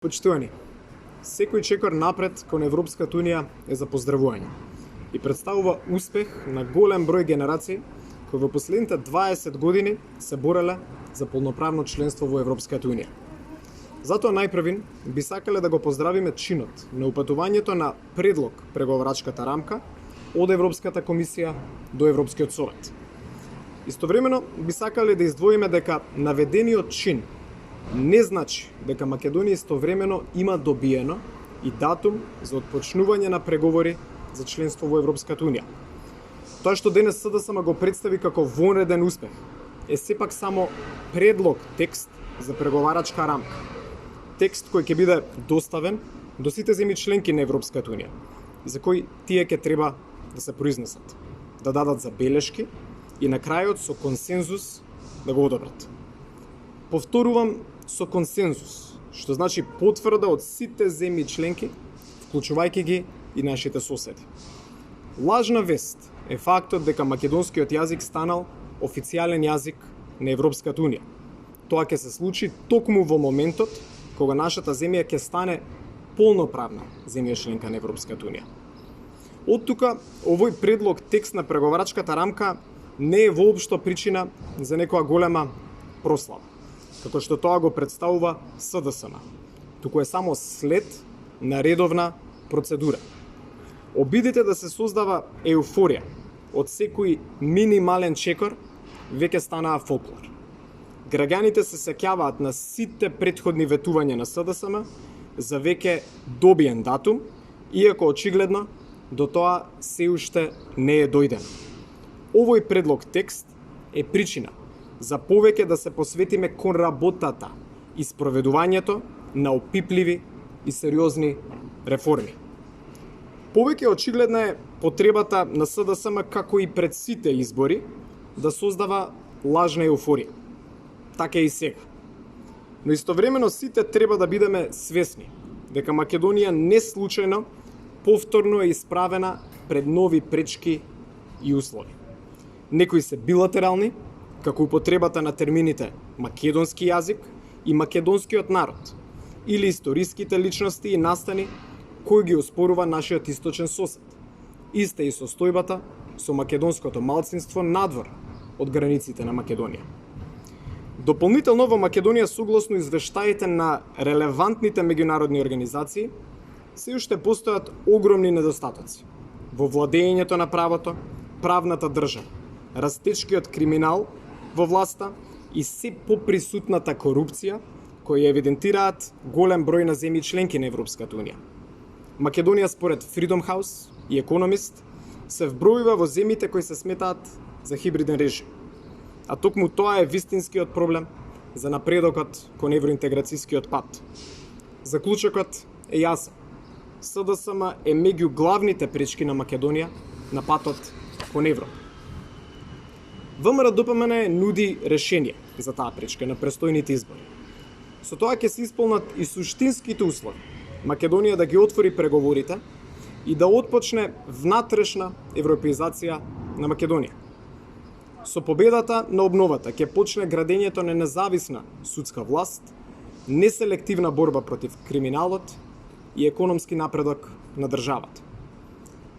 Почитувани, секој чекор напред кон Европската Унија е за поздравување и представува успех на голем број генерации кои во последните 20 години се бореле за полноправно членство во Европската Унија. Затоа најпрвин би сакале да го поздравиме чинот на упатувањето на предлог преговарачката рамка од Европската комисија до Европскиот совет. Истовремено би сакале да издвоиме дека наведениот чин не значи дека Македонија истовремено има добиено и датум за отпочнување на преговори за членство во Европската Унија. Тоа што денес СДСМ го представи како вонреден успех е сепак само предлог текст за преговарачка рамка. Текст кој ќе биде доставен до сите земји членки на Европската Унија, за кој тие ќе треба да се произнесат, да дадат забелешки и на крајот со консензус да го одобрат. Повторувам, со консензус, што значи потврда од сите земји членки, вклучувајќи ги и нашите соседи. Лажна вест е фактот дека македонскиот јазик станал официјален јазик на Европската Унија. Тоа ќе се случи токму во моментот кога нашата земја ќе стане полноправна земја членка на Европската Унија. Од тука, овој предлог текст на преговарачката рамка не е воопшто причина за некоја голема прослава, како што тоа го представува СДСМ, туку е само след на редовна процедура. Обидите да се создава еуфорија од секој минимален чекор веќе станаа фолклор. Граѓаните се сеќаваат на сите претходни ветувања на СДСМ за веќе добиен датум, иако очигледно до тоа се уште не е дојдено. Овој предлог текст е причина за повеќе да се посветиме кон работата и спроведувањето на опипливи и сериозни реформи. Повеќе очигледна е потребата на СДСМ, како и пред сите избори, да создава лажна еуфорија. Така и сега. Но истовремено сите треба да бидеме свесни дека Македонија не случајно повторно е исправена пред нови пречки и услови. Некои се билатерални, како употребата на термините македонски јазик и македонскиот народ, или историските личности и настани кои ги оспорува нашиот источен сосед. Иста и состојбата со македонското малцинство надвор од границите на Македонија. Дополнително во Македонија, согласно извештаите на релевантните меѓународни организации, се уште постојат огромни недостатоци во владењето на правото, правната држава, растечкиот криминал во власта и се поприсутната корупција кои евидентираат голем број на земји членки на Европската Унија. Македонија според Freedom House и Economist се вбројува во земјите кои се сметаат за хибриден режим. А токму тоа е вистинскиот проблем за напредокот кон евроинтеграцијскиот пат. Заклучокот е јасен. СДСМ е меѓу главните пречки на Македонија на патот кон Европа. ВМРО-ДПМН нуди решение за таа пречка на престојните избори. Со тоа ќе се исполнат и суштинските услови Македонија да ги отвори преговорите и да отпочне внатрешна европеизација на Македонија. Со победата на обновата ќе почне градењето на независна судска власт, неселективна борба против криминалот и економски напредок на државата.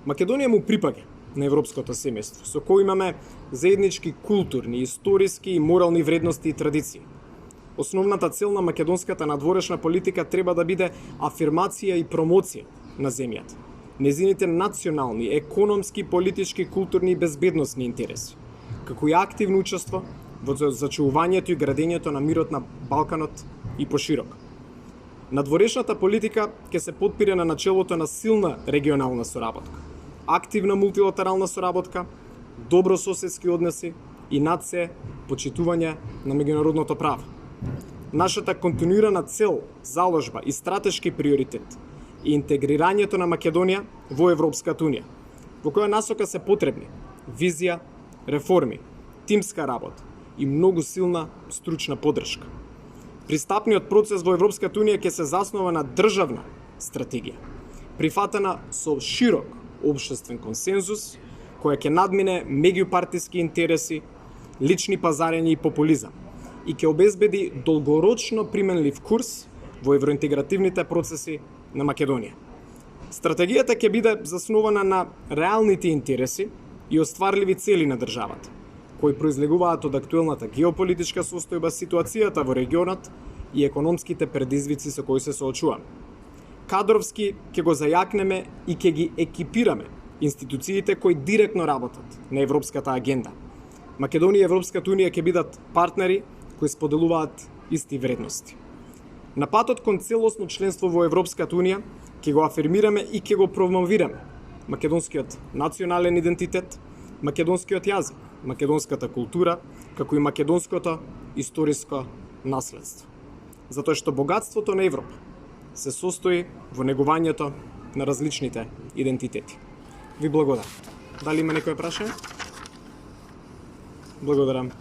Македонија му припаѓа на европското семејство, со кој имаме заеднички културни, историски и морални вредности и традиции. Основната цел на македонската надворешна политика треба да биде афирмација и промоција на земјата, незините национални, економски, политички, културни и безбедносни интереси, како и активно учество во зачувувањето и градењето на мирот на Балканот и поширок. Надворешната политика ќе се потпира на начелото на силна регионална соработка, активна мултилатерална соработка, добрососедски односи и над се почитување на меѓународното право. Нашата континуирана цел, заложба и стратешки приоритет е интегрирањето на Македонија во Европската Унија, во која насока се потребни визија, реформи, тимска работа и многу силна стручна поддршка. Пристапниот процес во Европската Унија ќе се заснова на државна стратегија, прифатена со широк општествен консензус, која ќе надмине меѓупартиски интереси, лични пазарења и популизам и ќе обезбеди долгорочно применлив курс во евроинтегративните процеси на Македонија. Стратегијата ќе биде заснована на реалните интереси и остварливи цели на државата, кои произлегуваат од актуелната геополитичка состојба, ситуацијата во регионот и економските предизвици со кои се соочуваме. Кадровски ќе го зајакнеме и ќе ги екипираме институциите кои директно работат на европската агенда. Македонија и Европската унија ќе бидат партнери кои споделуваат исти вредности. На патот кон целосно членство во Европската унија ќе го афирмираме и ќе го промовираме македонскиот национален идентитет, македонскиот јазик, македонската култура, како и македонското историско наследство. Затоа што богатството на Европа се состои во негувањето на различните идентитети. Ви благодарам. Дали има некој прашање? Благодарам.